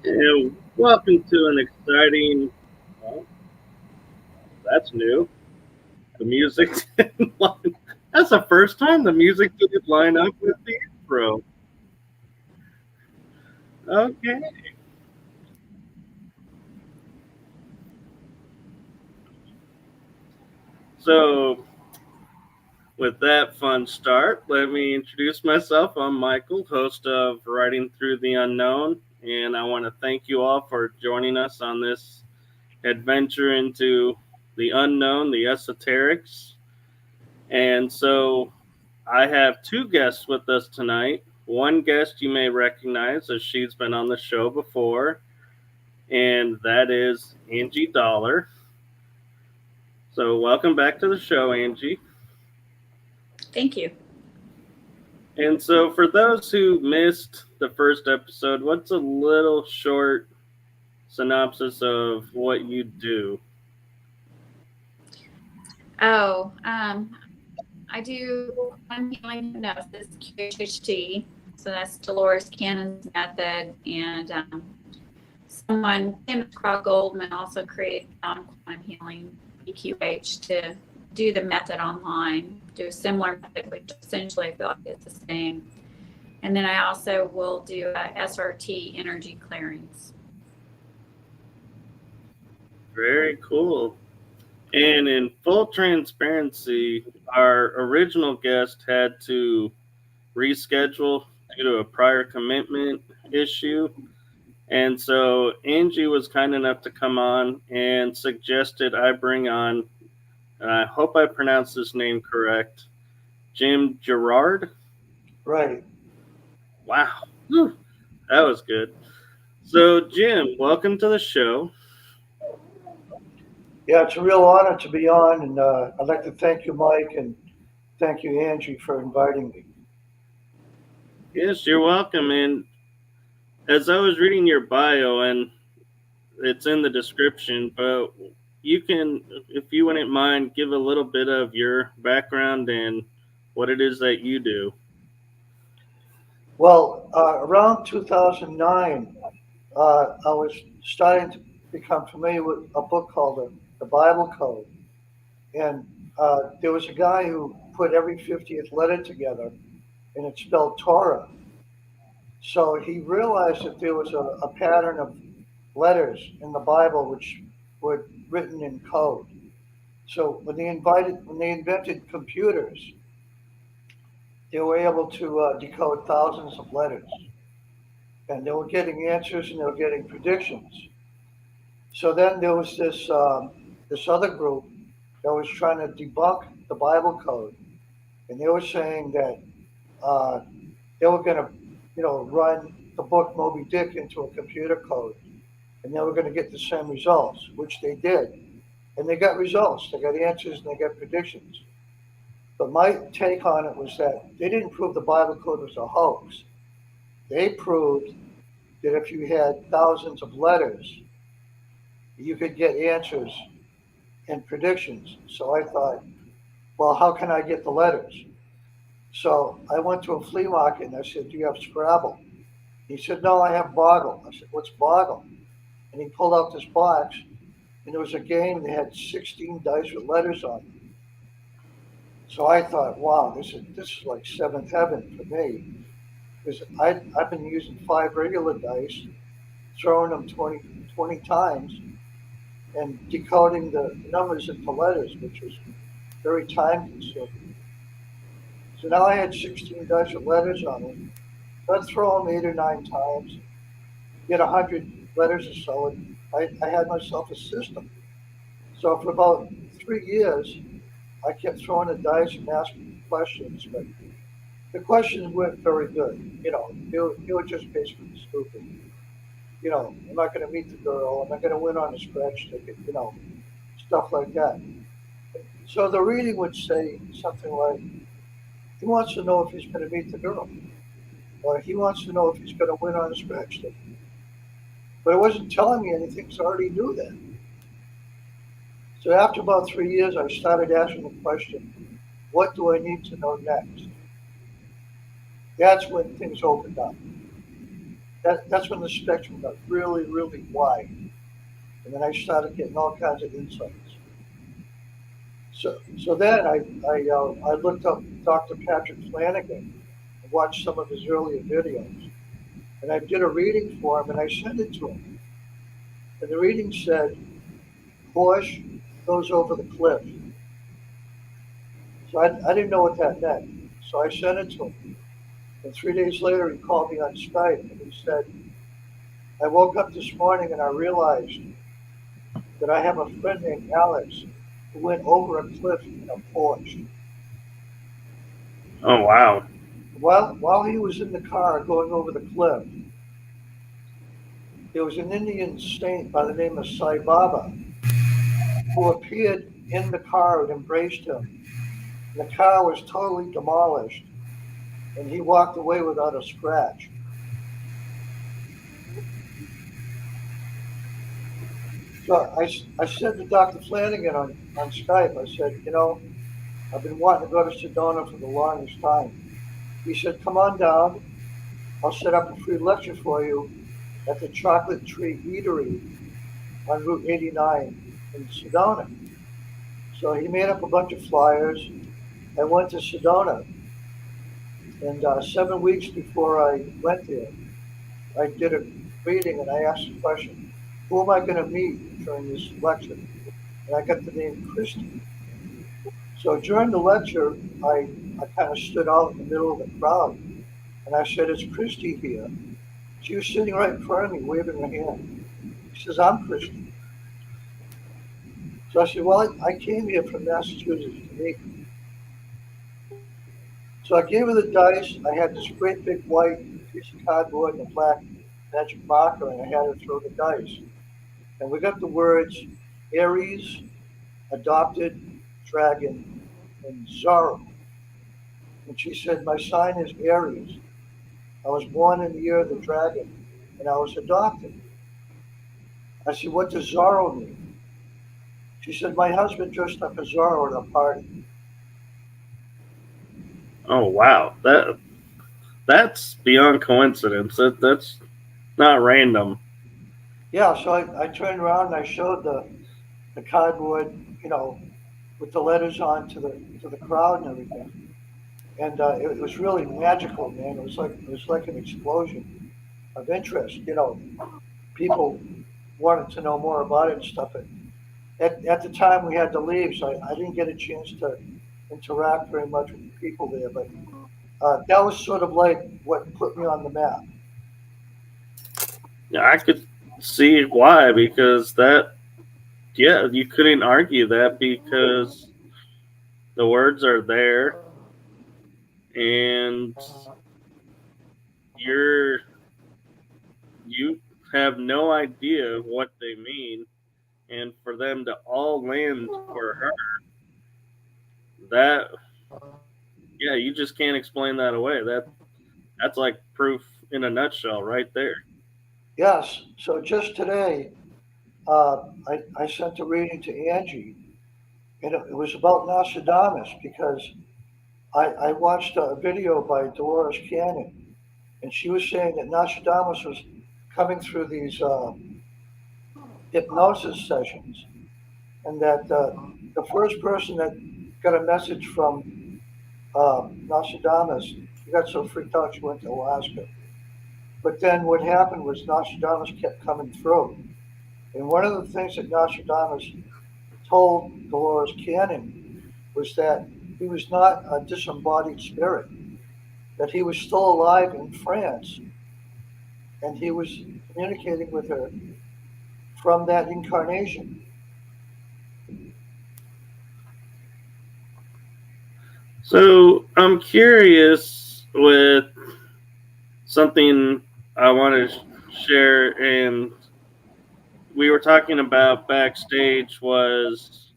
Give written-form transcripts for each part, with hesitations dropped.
And welcome to an exciting, well, that's new. The music didn't line. That's the first time the music didn't line up with the intro. Okay. So, with that fun start, let me introduce myself. I'm Michael, host of Writing Through the Unknown, and I want to thank you all for joining us on this adventure into the unknown, the esoterics. And so I have two guests with us tonight. One guest you may recognize as she's been on the show before, and that is Angie Dollar. So welcome back to the show, Angie. Thank you. And so for those who missed the first episode, what's a little short synopsis of what you do? Oh, I do quantum healing hypnosis, QHHT. So that's Dolores Cannon's method. And someone, Tim Goldman, also created quantum healing, EQH, to do the method online, do a similar method, which essentially I feel like it's the same. And then I also will do SRT Energy Clearings. Very cool. And in full transparency, our original guest had to reschedule due to a prior commitment issue. And so Angie was kind enough to come on and suggested I bring on, and I hope I pronounced his name correct, Jim Girouard. Right. Wow. Whew. That was good. So, Jim, welcome to the show. Yeah, it's a real honor to be on, and I'd like to thank you, Mike, and thank you, Angie, for inviting me. Yes, you're welcome. And as I was reading your bio, and it's in the description, but you can, if you wouldn't mind, give a little bit of your background and what it is that you do. Well, around 2009, I was starting to become familiar with a book called the Bible Code. And there was a guy who put every 50th letter together, and it spelled Torah. So he realized that there was a pattern of letters in the Bible which were written in code. So when they invented computers, they were able to decode thousands of letters, and they were getting answers and they were getting predictions. So then there was this other group that was trying to debunk the Bible code, and they were saying that they were going to, run the book Moby Dick into a computer code, and they were going to get the same results, which they did, and they got results. They got answers and they got predictions. But my take on it was that they didn't prove the Bible code was a hoax. They proved that if you had thousands of letters, you could get answers and predictions. So I thought, well, how can I get the letters? So I went to a flea market and I said, do you have Scrabble? He said, no, I have Boggle. I said, what's Boggle? And he pulled out this box, and it was a game that had 16 dice with letters on it. So I thought, wow, this is like seventh heaven for me. Because I've been using 5 regular dice, throwing them 20 times, and decoding the numbers into letters, which was very time consuming. So now I had 16 dice with letters on them. I'd throw them 8 or 9 times, get 100 letters or so, and I had myself a system. So for about 3 years, I kept throwing the dice and asking questions, but the questions weren't very good. They were just basically stupid. Am I going to meet the girl? Am I going to win on a scratch ticket? Stuff like that. So the reading would say something like, he wants to know if he's going to meet the girl, or he wants to know if he's going to win on a scratch ticket. But it wasn't telling me anything, because I already knew that. So after about 3 years, I started asking the question, what do I need to know next? That's when things opened up. That's when the spectrum got really, really wide. And then I started getting all kinds of insights. So then I looked up Dr. Patrick Flanagan and watched some of his earlier videos. And I did a reading for him and I sent it to him. And the reading said, horse goes over the cliff. So I didn't know what that meant. So I sent it to him. And 3 days later, he called me on Skype and he said, I woke up this morning and I realized that I have a friend named Alex who went over a cliff in a Porsche. Oh, wow. While he was in the car going over the cliff, there was an Indian saint by the name of Sai Baba who appeared in the car and embraced him. And the car was totally demolished, and he walked away without a scratch. So I said to Dr. Flanagan on Skype, I said, I've been wanting to go to Sedona for the longest time. He said, come on down. I'll set up a free lecture for you at the Chocolatree Eatery on Route 89 in Sedona. So he made up a bunch of flyers. I went to Sedona, and 7 weeks before I went there, I did a reading and I asked the question, who am I going to meet during this lecture? And I got the name Christy. So during the lecture, I kind of stood out in the middle of the crowd and I said, is Christy here? She was sitting right in front of me, waving her hand. She says, I'm Christy. So I said, well, I came here from Massachusetts to meet you. So I gave her the dice. I had this great big white piece of cardboard and a black magic marker, and I had her throw the dice. And we got the words Aries, adopted, dragon, and Zorro. And she said, my sign is Aries. I was born in the year of the dragon, and I was adopted. I said, what does Zorro mean? She said, my husband dressed up as Zorro at a party. Oh, wow. That's beyond coincidence. That's not random. Yeah, so I turned around and I showed the cardboard, with the letters on to the crowd and everything. And it was really magical, man. It was like an explosion of interest. People wanted to know more about it and stuff. And at the time we had to leave, so I didn't get a chance to interact very much with the people there. But that was sort of like what put me on the map. Yeah, I could see why, because you couldn't argue that because the words are there and you have no idea what they mean, and for them to all land for her, that you just can't explain that away. That's like proof in a nutshell right there. Yes. So just today, I sent a reading to Angie, and it was about Nostradamus because I watched a video by Dolores Cannon, and she was saying that Nostradamus was coming through these hypnosis sessions, and that the first person that got a message from Nostradamus, she got so freaked out she went to Alaska. But then what happened was Nostradamus kept coming through. And one of the things that Nostradamus told Dolores Cannon was that he was not a disembodied spirit, that he was still alive in France, and he was communicating with her from that incarnation. So I'm curious with something I want to share, and we were talking about backstage was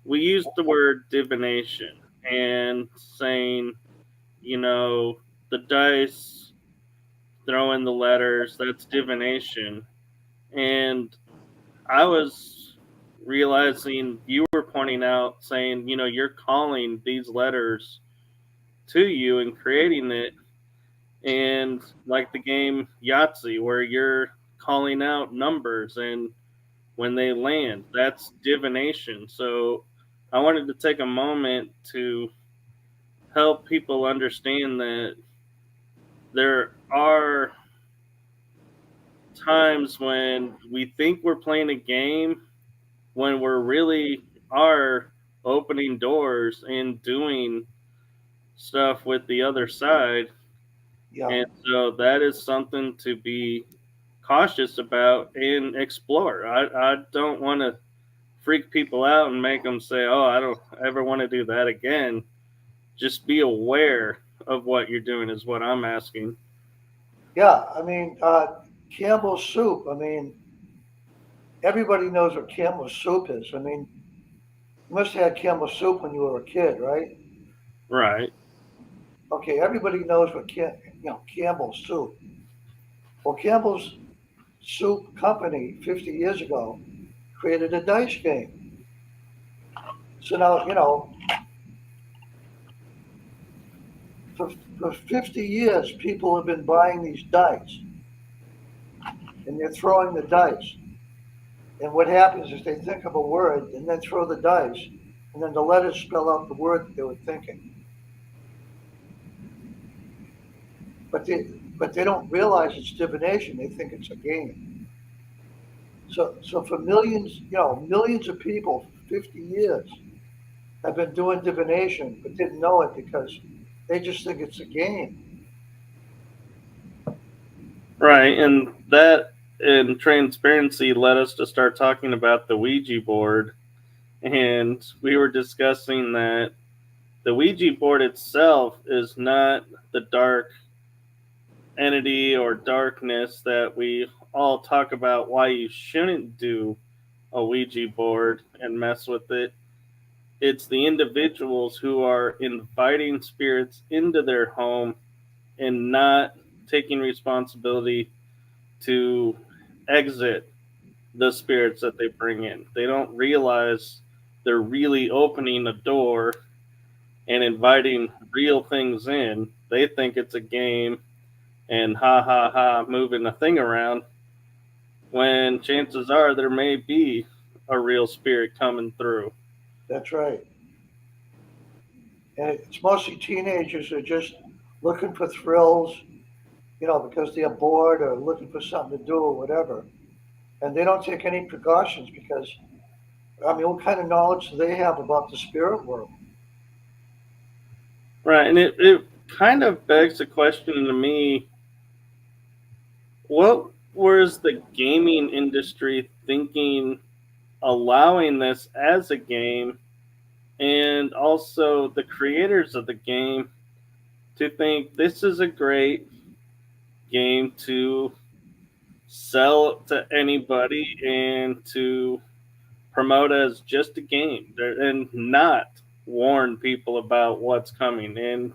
we used the word divination and saying, the dice, throwing the letters, that's divination. And I was realizing you were pointing out saying, you're calling these letters to you and creating it. And like the game Yahtzee, where you're calling out numbers and when they land, that's divination. So I wanted to take a moment to help people understand that there are times when we think we're playing a game when we're really are opening doors and doing stuff with the other side. Yeah, And so that is something to be cautious about and explore. I don't want to freak people out and make them say, oh, I don't ever want to do that again. Just be aware of what you're doing is what I'm asking. yeah. I mean, Campbell's soup. I mean, everybody knows what Campbell's soup is. I mean, you must have had Campbell's soup when you were a kid, right? Right. Okay, everybody knows what Campbell's soup. Well, Campbell's Soup Company 50 years ago created a dice game. So now, for 50 years, people have been buying these dice and they're throwing the dice. And what happens is they think of a word and then throw the dice, and then the letters spell out the word that they were thinking. But they don't realize it's divination. They think it's a game. So for millions of people for 50 years have been doing divination, but didn't know it because they just think it's a game. Right. And that in transparency led us to start talking about the Ouija board. And we were discussing that the Ouija board itself is not the dark entity or darkness that we all talk about why you shouldn't do a Ouija board and mess with it. It's the individuals who are inviting spirits into their home and not taking responsibility to exit the spirits that they bring in. They don't realize they're really opening a door and inviting real things in. They think it's a game and ha ha ha moving a thing around when chances are there may be a real spirit coming through. That's right. And it's mostly teenagers who are just looking for thrills, because they're bored or looking for something to do or whatever. And they don't take any precautions because, I mean, what kind of knowledge do they have about the spirit world? Right, and it kind of begs the question to me, what was the gaming industry thinking allowing this as a game, and also the creators of the game to think this is a great game to sell to anybody and to promote as just a game and not warn people about what's coming. And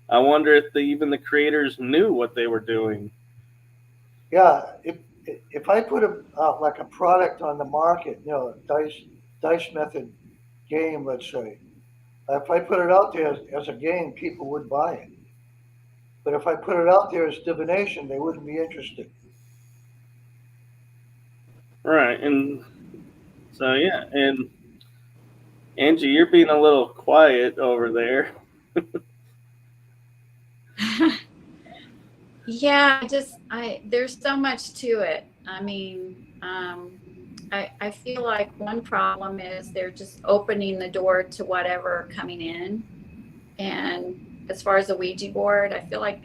I wonder if even the creators knew what they were doing. Yeah, if I put like a product on the market, dice method game, let's say, if I put it out there as a game, people would buy it. But if I put it out there as divination, they wouldn't be interested. Right. And so, yeah. And Angie, you're being a little quiet over there. Yeah, there's so much to it. I mean, I feel like one problem is they're just opening the door to whatever coming in. And as far as the Ouija board, I feel like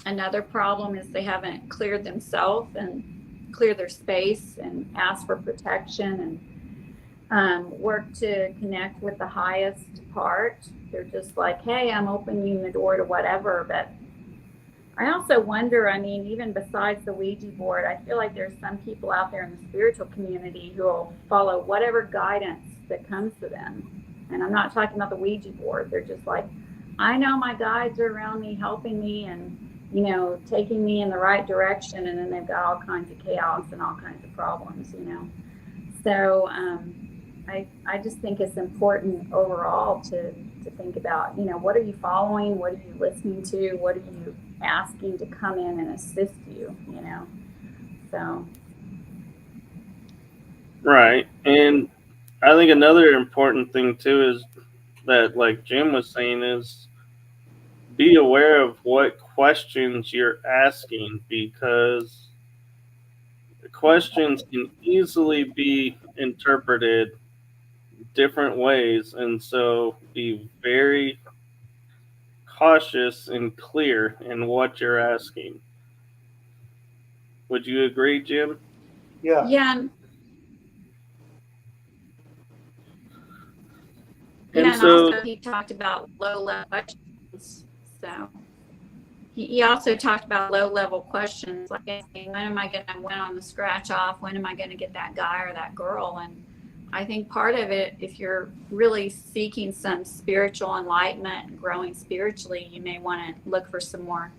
another problem is they haven't cleared themselves and cleared their space and asked for protection and work to connect with the highest part. They're just like, hey, I'm opening the door to whatever. But I also wonder, I mean, even besides the Ouija board, I feel like there's some people out there in the spiritual community who will follow whatever guidance that comes to them. And I'm not talking about the Ouija board. They're just like, I know my guides are around me, helping me and, taking me in the right direction. And then they've got all kinds of chaos and all kinds of problems, So I just think it's important overall to think about, what are you following? What are you listening to? What are you asking to come in and assist you, So. Right. And I think another important thing too is that, like Jim was saying, is be aware of what questions you're asking, because the questions can easily be interpreted different ways. And so be very cautious and clear in what you're asking. Would you agree, Jim? Yeah. Yeah. And so, also he talked about low-level questions. So he also talked about low-level questions, like asking, when am I going to win on the scratch off? When am I going to get that guy or that girl? And I think part of it, if you're really seeking some spiritual enlightenment and growing spiritually, you may want to look for some more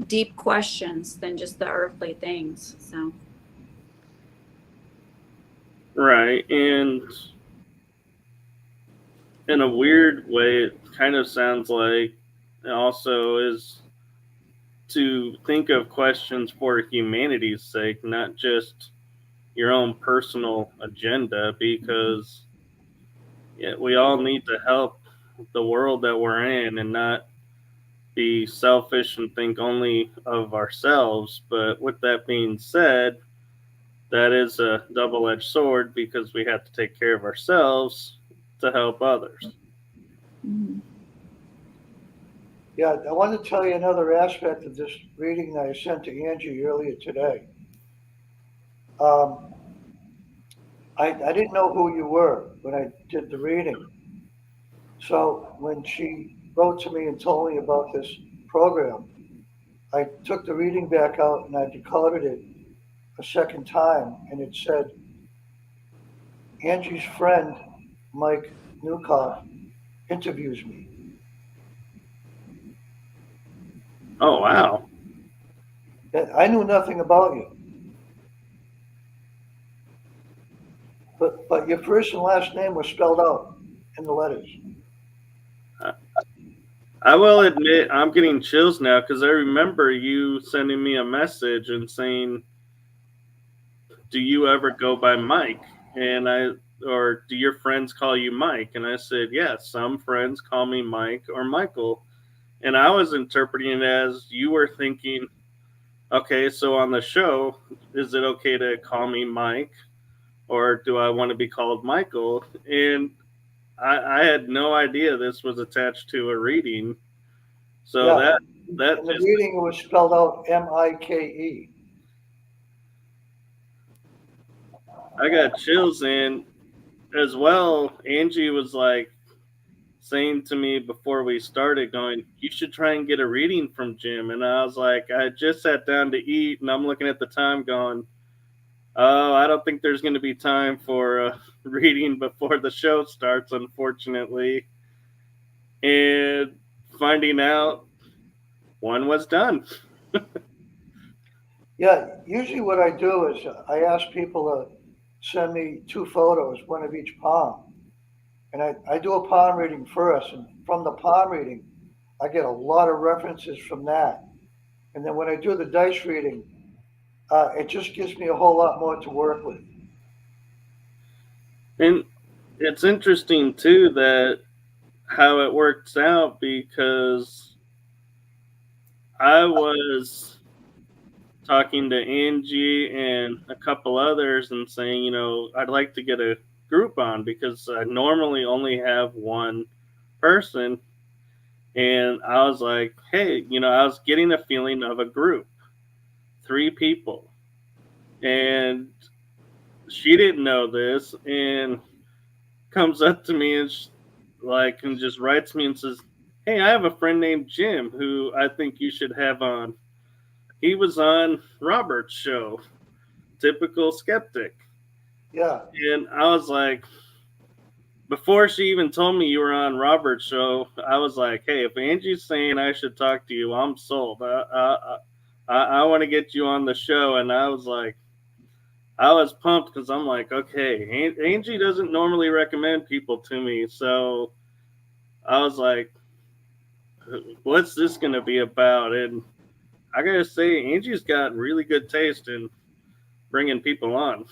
deep questions than just the earthly things. So. Right. And in a weird way, it kind of sounds like it also is to think of questions for humanity's sake, not just your own personal agenda, because we all need to help the world that we're in and not be selfish and think only of ourselves. But with that being said, that is a double-edged sword, because we have to take care of ourselves to help others. Mm-hmm. Yeah, I want to tell you another aspect of this reading that I sent to Angie earlier today. I didn't know who you were when I did the reading. So when she wrote to me and told me about this program, I took the reading back out and I decoded it a second time, and it said, Angie's friend, Mike Kopf, interviews me. Oh, wow. I knew nothing about you. But your first and last name was spelled out in the letters. I will admit I'm getting chills now, because I remember you sending me a message and saying, do you ever go by Mike? Or do your friends call you Mike? And I said, yes, some friends call me Mike or Michael. And I was interpreting it as you were thinking, okay, so on the show, is it okay to call me Mike? Or do I want to be called Michael? And I had no idea this was attached to a reading. So yeah, that in the reading, it was spelled out Mike. I got chills. And as well, Angie was like saying to me before we started, going, you should try and get a reading from Jim. And I was like, I just sat down to eat, and I'm looking at the time going, oh, I don't think there's going to be time for a reading before the show starts, unfortunately. And finding out one was done. Yeah, usually what I do is I ask people to send me two photos, one of each palm. And I do a palm reading first. And from the palm reading, I get a lot of references from that. And then when I do the dice reading, it just gives me a whole lot more to work with. And it's interesting too that how it works out, because I was talking to Angie and a couple others and saying, I'd like to get a group on because I normally only have one person. And I was like, hey, I was getting a feeling of a group, 3 people. And she didn't know this and comes up to me and and just writes me and says, hey, I have a friend named Jim who I think you should have on. He was on Robert's show, Typical Skeptic. Yeah, And I was like, before she even told me you were on Robert's show, I was like, hey, if Angie's saying I should talk to you, I'm sold. I want to get you on the show. And I was like, I was pumped because I'm like, okay, Angie doesn't normally recommend people to me. So I was like, what's this going to be about? And I got to say, Angie's got really good taste in bringing people on.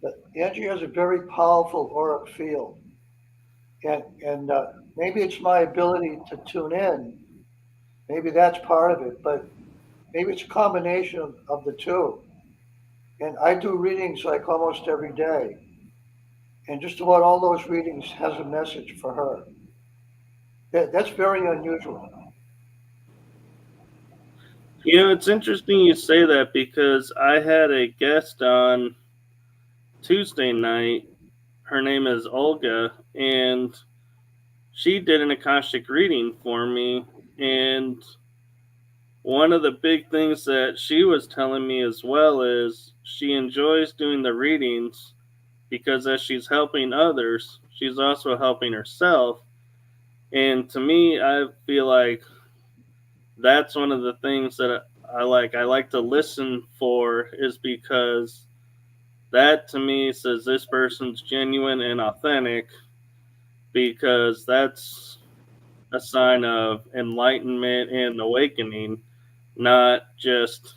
but Angie has a very powerful auric field. And maybe it's my ability to tune in. Maybe that's part of it, but maybe it's a combination of the two. And I do readings like almost every day. And just about all those readings has a message for her. That's very unusual. It's interesting you say that because I had a guest on Tuesday night. Her name is Olga, and she did an Akashic reading for me. And one of the big things that she was telling me as well is she enjoys doing the readings because as she's helping others, she's also helping herself. And to me, I feel like that's one of the things that I like. I like to listen for is because that to me says this person's genuine and authentic, because that's a sign of enlightenment and awakening, not just,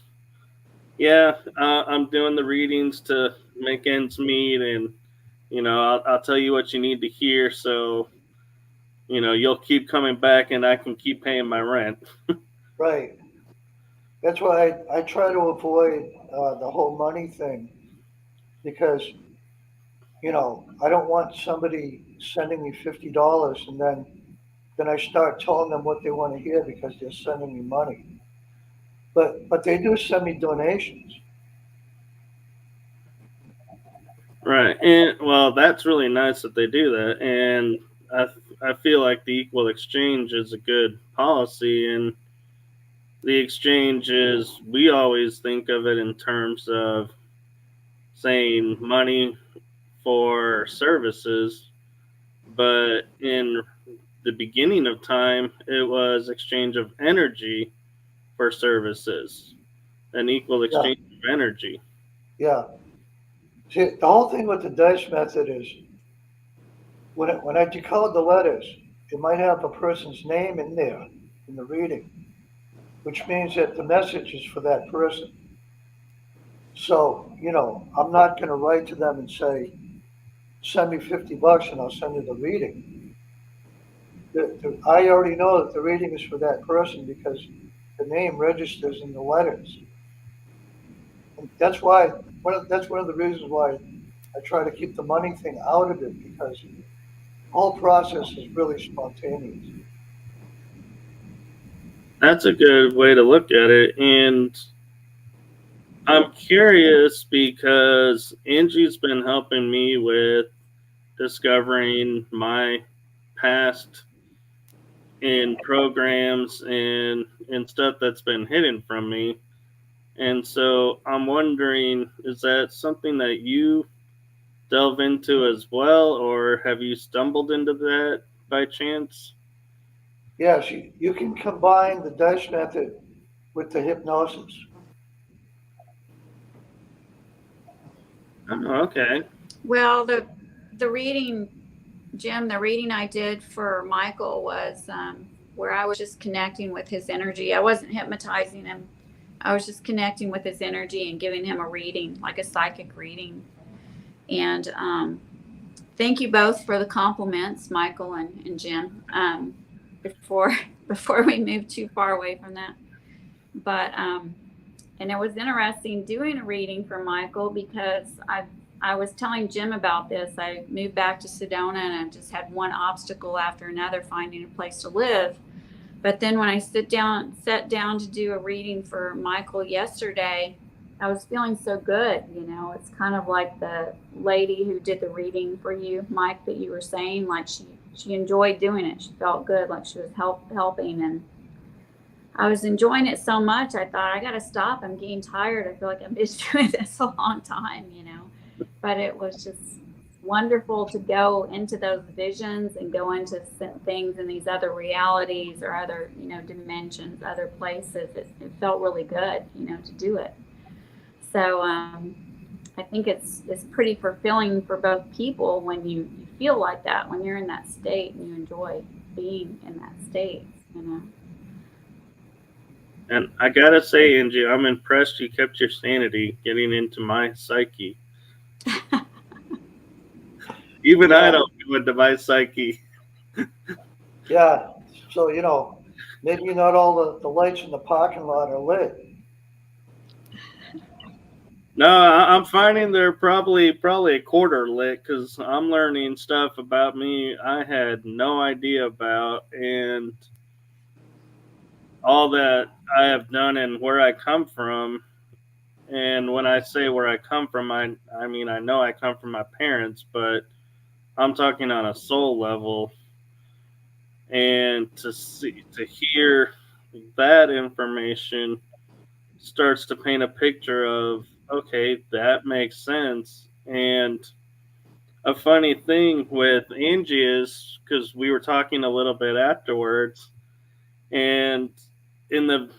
I'm doing the readings to make ends meet, and I'll tell you what you need to hear, so you'll keep coming back and I can keep paying my rent. Right. That's why I try to avoid the whole money thing because, I don't want somebody sending me $50 and then I start telling them what they want to hear because they're sending me money. But they do send me donations. Right. And well, that's really nice that they do that. And I feel like the equal exchange is a good policy. And the exchange is, we always think of it in terms of saying money for services. But in the beginning of time, it was exchange of energy for services, an equal Yeah, exchange of energy. yeah. See, the whole thing with the dice method is when I decode the letters, it might have a person's name in there in the reading, which means that the message is for that person. So, I'm not going to write to them and say, send me $50 and I'll send you the reading. I already know that the reading is for that person because the name registers in the letters. And that's one of the reasons why I try to keep the money thing out of it because the whole process is really spontaneous. That's a good way to look at it. And I'm curious because Angie's been helping me with discovering my past in programs and stuff that's been hidden from me. And so I'm wondering, is that something that you delve into as well, or have you stumbled into that by chance? Yes, you can combine the dice method with the hypnosis. Oh, okay. Well, the reading, Jim, the reading I did for Michael was where I was just connecting with his energy. I wasn't hypnotizing him. I was just connecting with his energy and giving him a reading, like a psychic reading. And thank you both for the compliments, Michael and Jim, before we move too far away from that. But and it was interesting doing a reading for Michael because I was telling Jim about this. I moved back to Sedona and I just had one obstacle after another finding a place to live. But then when I sat down to do a reading for Michael yesterday, I was feeling so good. You know, it's kind of like the lady who did the reading for you, Mike, that you were saying, like she enjoyed doing it. She felt good, like she was helping. And I was enjoying it so much, I thought, I got to stop. I'm getting tired. I feel like I've been doing this a long time, you know. But it was just wonderful to go into those visions and go into things in these other realities or other, you know, dimensions, other places. It felt really good, you know, to do it. So I think it's pretty fulfilling for both people when you feel like that, when you're in that state and you enjoy being in that state, you know. And I gotta say, Angie, I'm impressed you kept your sanity getting into my psyche. Even I don't go into my psyche. Yeah. So, you know, maybe not all the lights in the parking lot are lit. No, I'm finding they're probably a quarter lit because I'm learning stuff about me I had no idea about, and all that I have done and where I come from. And when I say where I come from, I mean I know I come from my parents, but I'm talking on a soul level. And to hear that information starts to paint a picture of, okay, that makes sense. And a funny thing with Angie is because we were talking a little bit afterwards, and in the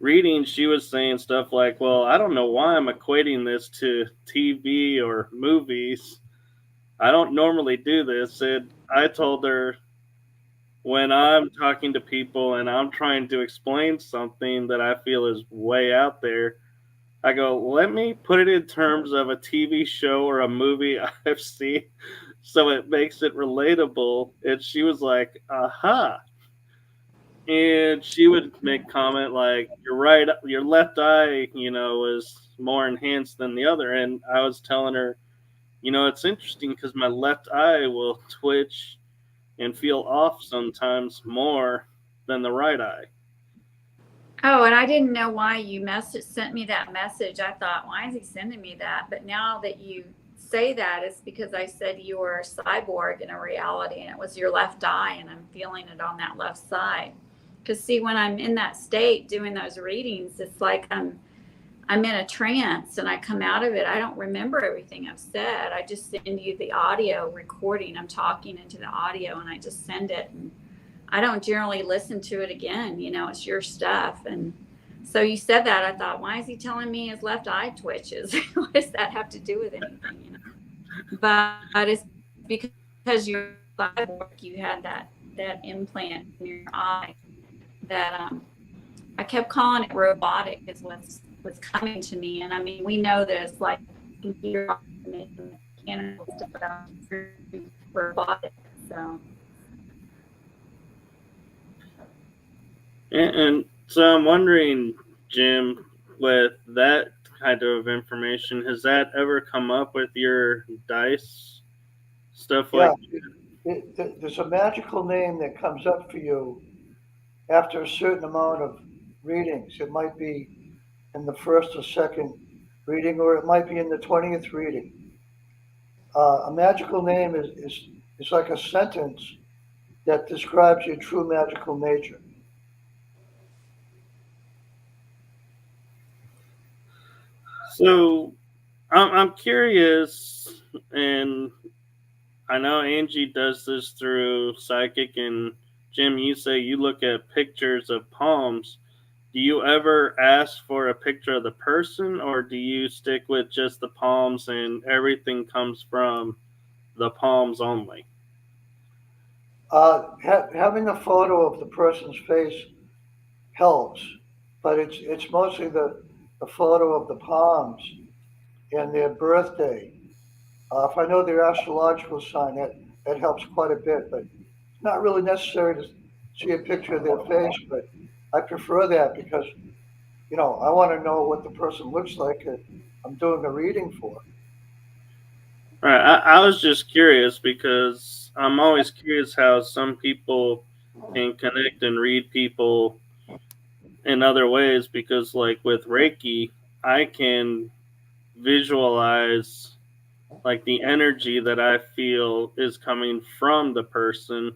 reading, she was saying stuff like, well, I don't know why I'm equating this to TV or movies. I don't normally do this. And I told her, when I'm talking to people and I'm trying to explain something that I feel is way out there, I go, let me put it in terms of a TV show or a movie I've seen so it makes it relatable. And she was like, aha. And she would make comment like, your left eye, you know, is more enhanced than the other. And I was telling her, you know, it's interesting because my left eye will twitch and feel off sometimes more than the right eye. Oh, and I didn't know why you sent me that message. I thought, why is he sending me that? But now that you say that, it's because I said you were a cyborg in a reality and it was your left eye, and I'm feeling it on that left side. Because see, when I'm in that state doing those readings, it's like I'm in a trance and I come out of it. I don't remember everything I've said. I just send you the audio recording. I'm talking into the audio and I just send it. And I don't generally listen to it again. You know, it's your stuff. And so you said that. I thought, why is he telling me his left eye twitches? What does that have to do with anything? You know, but it's because you're cyborg, you had that implant in your eye that I kept calling it robotic is what's coming to me. And I mean, we know that it's like computer mechanical stuff, but robotic. So. And so I'm wondering, Jim, with that kind of information, has that ever come up with your dice stuff like that? There's a magical name that comes up for you after a certain amount of readings. It might be in the first or second reading, or it might be in the 20th reading. A magical name is like a sentence that describes your true magical nature. So I'm curious, and I know Angie does this through psychic, and Jim, you say you look at pictures of palms. do you ever ask for a picture of the person, or do you stick with just the palms and everything comes from the palms only? Having a photo of the person's face helps, but it's mostly the photo of the palms and their birthday. If I know their astrological sign, that helps quite a bit, but it's not really necessary to see a picture of their face, but I prefer that because, I want to know what the person looks like that I'm doing the reading for. All right, I was just curious because I'm always curious how some people can connect and read people in other ways. Because, like with Reiki, I can visualize like the energy that I feel is coming from the person,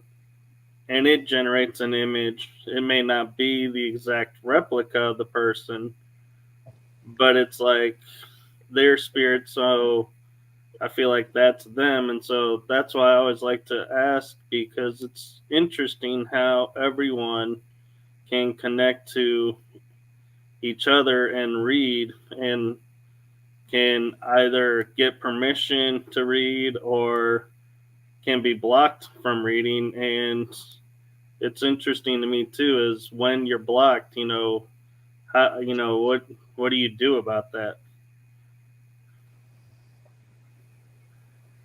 and it generates an image. It may not be the exact replica of the person, but it's like their spirit. So I feel like that's them. And so that's why I always like to ask, because it's interesting how everyone can connect to each other and read, and can either get permission to read or can be blocked from reading. And it's interesting to me too is when you're blocked, how, what do you do about that?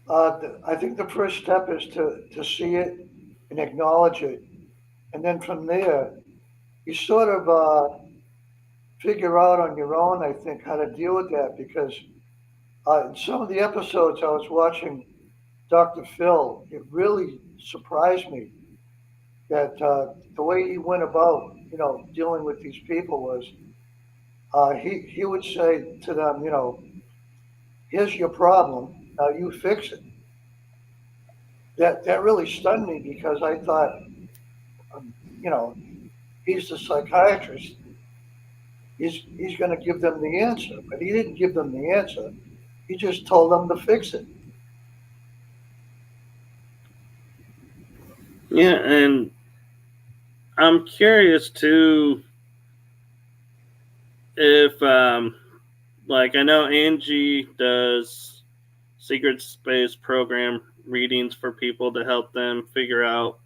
I think the first step is to see it and acknowledge it. And then from there, you sort of figure out on your own, I think, how to deal with that because in some of the episodes I was watching Dr. Phil, it really surprised me that the way he went about, dealing with these people was he would say to them, here's your problem, now you fix it. That really stunned me because I thought, um, you know, he's the psychiatrist. He's going to give them the answer, but he didn't give them the answer. He just told them to fix it. Yeah, and I'm curious too if, like, I know Angie does secret space program readings for people to help them figure out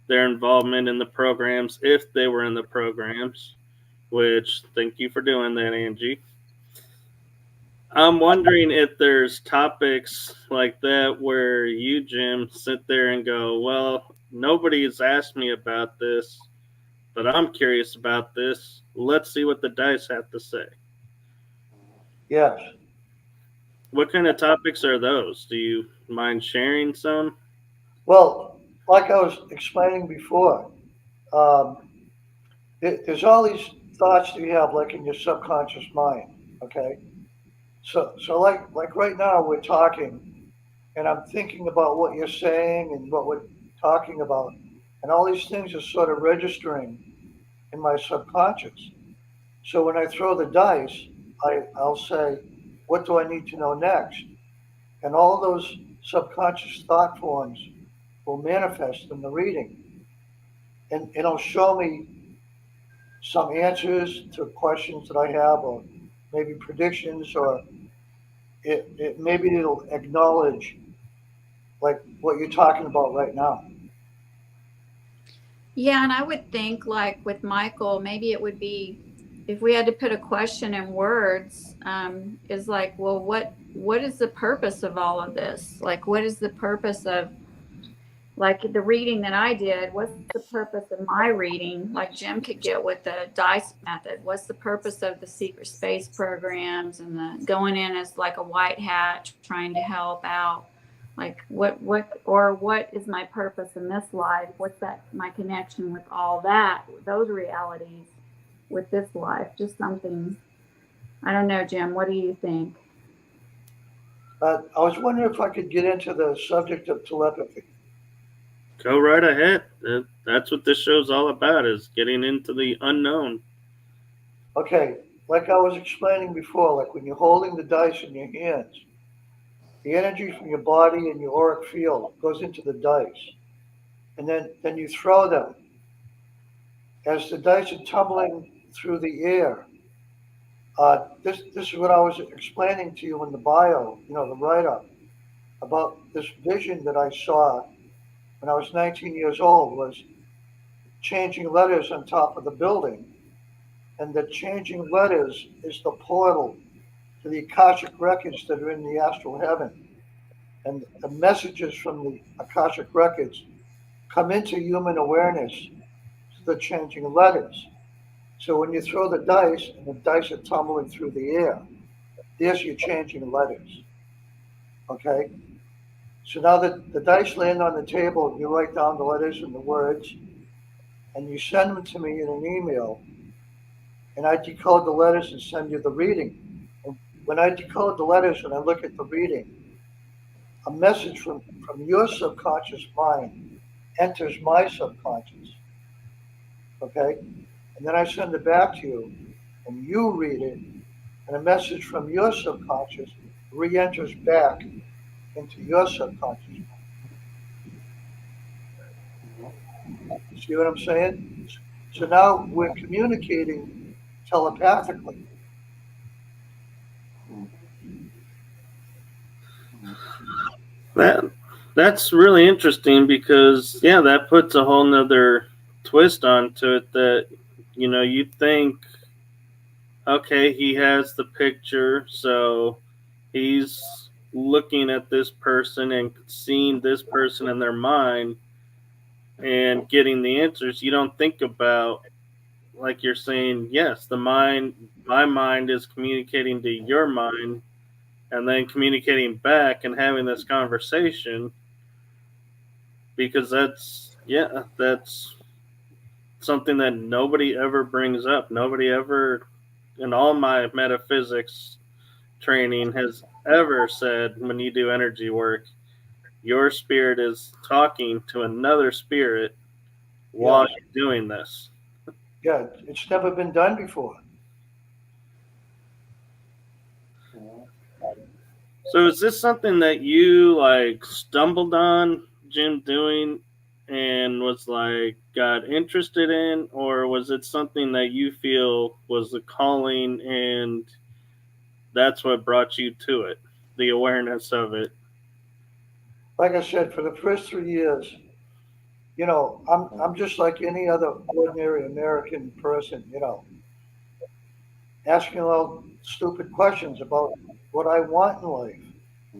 their involvement in the programs if they were in the programs, which thank you for doing that, Angie. I'm wondering if there's topics like that where you, Jim, sit there and go, well, nobody's asked me about this, but I'm curious about this. Let's see what the dice have to say. Yes. What kind of topics are those? Do you mind sharing some? Well, like I was explaining before, um, there's all these thoughts that you have, like in your subconscious mind. Okay. So like right now we're talking, and I'm thinking about what you're saying and what we're talking about, and all these things are sort of registering in my subconscious. So when I throw the dice, I'll say, what do I need to know next? And all those subconscious thought forms will manifest in the reading. And it'll show me some answers to questions that I have, or maybe predictions, or maybe it'll acknowledge like what you're talking about right now. Yeah, and I would think like with Michael, maybe it would be if we had to put a question in words, is like, well, what is the purpose of all of this? Like, what is the purpose of like the reading that I did? What's the purpose of my reading? Like Jim could get with the dice method. What's the purpose of the secret space programs and the going in as like a white hat trying to help out? Like what is my purpose in this life? What's that my connection with all that, those realities with this life? Just something. I don't know, Jim, what do you think? I was wondering if I could get into the subject of telepathy. Go right ahead. That's what this show's all about, is getting into the unknown. Okay, like I was explaining before, like when you're holding the dice in your hands, the energy from your body and your auric field goes into the dice. And then you throw them. As the dice are tumbling through the air. This is what I was explaining to you in the bio, the write-up, about this vision that I saw when I was 19 years old, was changing letters on top of the building. And the changing letters is the portal to the Akashic Records that are in the astral heaven. And the messages from the Akashic Records come into human awareness through the changing letters. So when you throw the dice and the dice are tumbling through the air, there's your changing letters. Okay? So now that the dice land on the table, you write down the letters and the words, and you send them to me in an email, and I decode the letters and send you the reading. And when I decode the letters and I look at the reading, a message from your subconscious mind enters my subconscious. Okay? And then I send it back to you, and you read it, and a message from your subconscious re-enters back into your subconscious mind. See what I'm saying? So now we're communicating telepathically. That's really interesting because that puts a whole nother twist onto it. That you think, okay, he has the picture, so he's looking at this person and seeing this person in their mind and getting the answers. You don't think about, like you're saying, yes, my mind is communicating to your mind and then communicating back and having this conversation, because that's something that nobody ever brings up. Nobody ever, in all my metaphysics training, has ever said, when you do energy work, your spirit is talking to another spirit while you're doing this. Yeah, it's never been done before. So is this something that you stumbled on, Jim, doing, and was got interested in, or was it something that you feel was a calling and that's what brought you to it, the awareness of it? Like I said, for the first 3 years, I'm just like any other ordinary American person, asking all stupid questions about what I want in life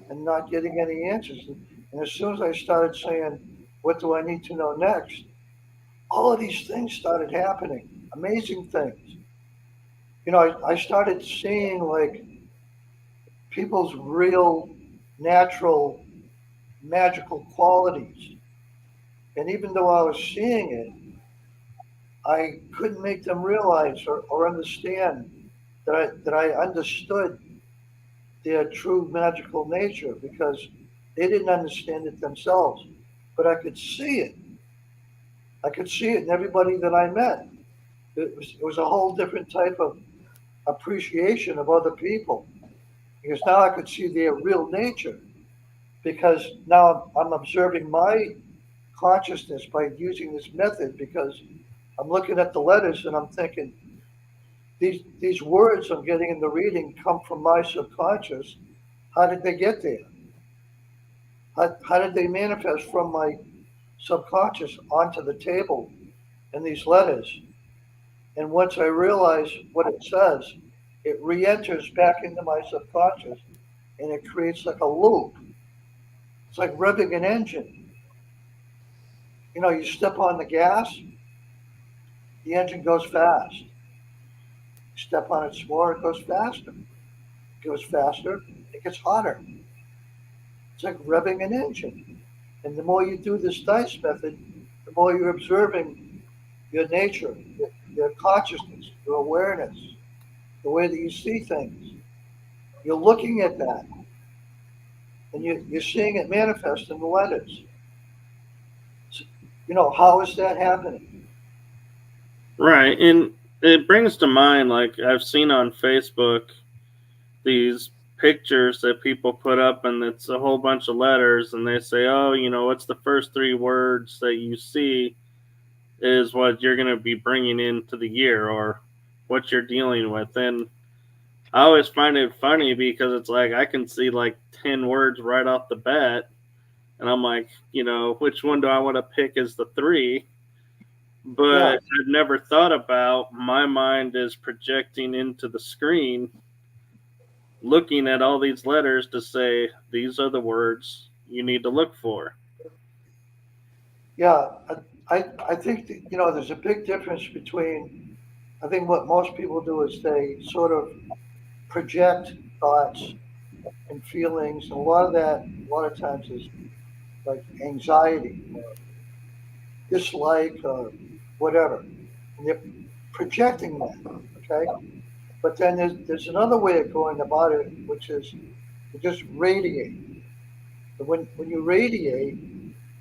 and not getting any answers. And as soon as I started saying, what do I need to know next? All of these things started happening, amazing things. I started seeing people's real, natural, magical qualities. And even though I was seeing it, I couldn't make them realize or understand that I understood their true magical nature, because they didn't understand it themselves. But I could see it. I could see it in everybody that I met. It was a whole different type of appreciation of other people, because now I could see their real nature, because now I'm observing my consciousness by using this method, because I'm looking at the letters and I'm thinking, these words I'm getting in the reading come from my subconscious. How did they get there? How did they manifest from my subconscious onto the table in these letters? And once I realize what it says, it re-enters back into my subconscious, and it creates like a loop. It's like revving an engine. You step on the gas, the engine goes fast. You step on it some more, it goes faster. It goes faster, it gets hotter. It's like revving an engine. And the more you do this dice method, the more you're observing your nature, your consciousness, your awareness, the way that you see things. You're looking at that, and you're seeing it manifest in the letters. So, how is that happening? Right, and it brings to mind, I've seen on Facebook, these pictures that people put up, and it's a whole bunch of letters, and they say, oh, what's the first 3 words that you see is what you're going to be bringing into the year, or what you're dealing with. And I always find it funny because it's like I can see like 10 words right off the bat, and I'm like, which one do I want to pick as the 3? But I've never thought about my mind is projecting into the screen, looking at all these letters to say, these are the words you need to look for. Yeah, I think that, there's a big difference between, I think what most people do is they sort of project thoughts and feelings, and a lot of times is like anxiety or dislike or whatever. And they're projecting that, okay? But then there's another way of going about it, which is you just radiate. And when you radiate,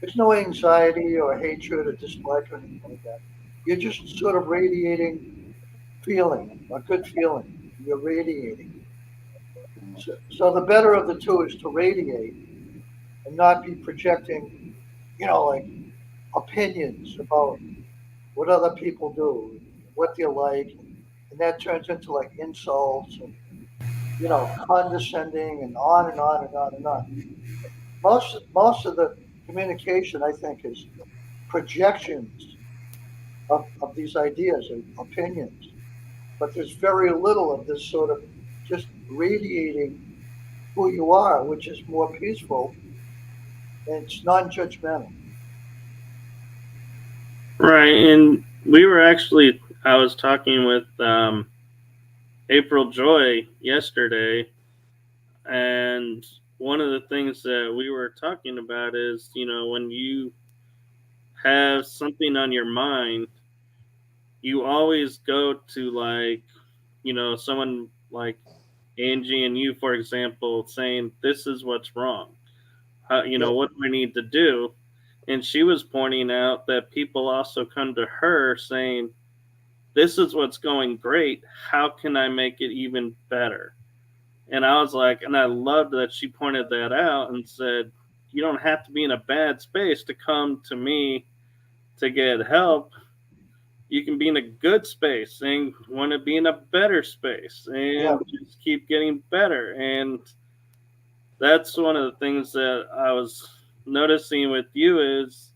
there's no anxiety or hatred or dislike or anything like that. You're just sort of radiating feeling, a good feeling. You're radiating. So the better of the two is to radiate and not be projecting, like opinions about what other people do, what they like, and that turns into like insults and condescending and on and on and on and on. Most of the communication, I think, is projections of these ideas and opinions, but there's very little of this sort of just radiating who you are, which is more peaceful and it's non-judgmental. Right. And I was talking with April Joy yesterday, and one of the things that we were talking about is, when you have something on your mind, you always go to like, someone like Angie and you, for example, saying, this is what's wrong. Yep. What do I need to do? And she was pointing out that people also come to her saying, this is what's going great. How can I make it even better? And I was like, and I loved that she pointed that out and said, you don't have to be in a bad space to come to me to get help. You can be in a good space and want to be in a better space Yeah. and just keep getting better. And that's one of the things that I was noticing with you is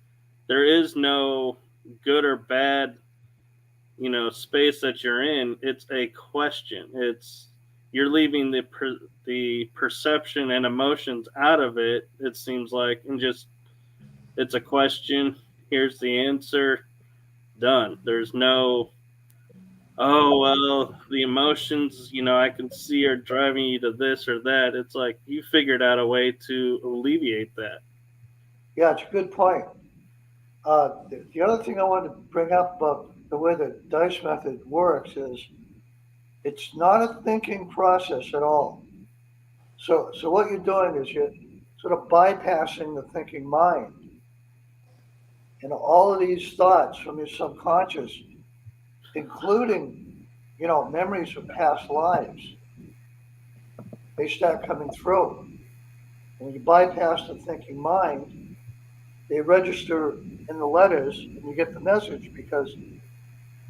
there is no good or bad, space that you're in. It's a question. You're leaving the perception and emotions out of it. It seems like, and just it's a question. Here's the answer. Done. There's no, oh well, the emotions, I can see are driving you to this or that. It's like you figured out a way to alleviate that. Yeah, it's a good point. The other thing I want to bring up about the way the dice method works is it's not a thinking process at all. So what you're doing is you're sort of bypassing the thinking mind. And all of these thoughts from your subconscious, including, memories of past lives, they start coming through. And when you bypass the thinking mind, they register in the letters and you get the message because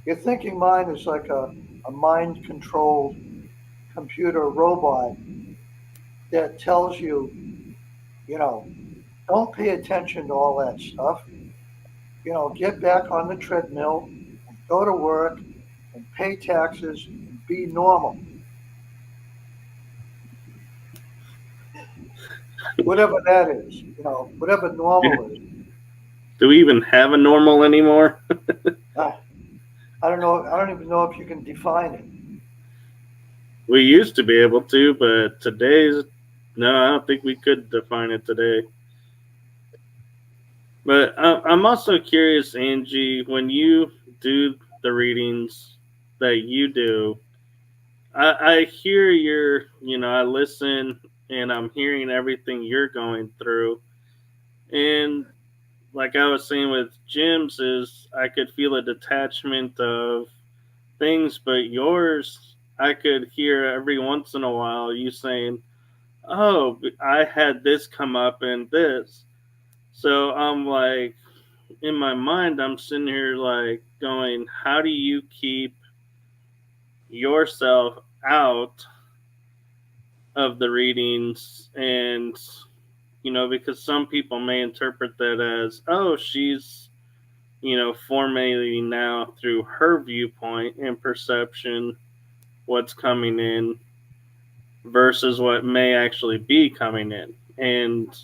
your thinking mind is like a mind controlled computer robot that tells you, don't pay attention to all that stuff. Get back on the treadmill and go to work and pay taxes and be normal. Whatever that is, whatever normal is. Do we even have a normal anymore? I don't know. I don't even know if you can define it. We used to be able to, but no, I don't think we could define it today. But I'm also curious, Angie, when you do the readings that you do, I hear I listen and I'm hearing everything you're going through. And like I was saying with Jim's, is I could feel a detachment of things, but yours, I could hear every once in a while you saying, oh, I had this come up and this. So I'm like, in my mind, I'm sitting here like going, how do you keep yourself out of the readings, and because some people may interpret that as, oh, she's formulating now through her viewpoint and perception what's coming in versus what may actually be coming in. And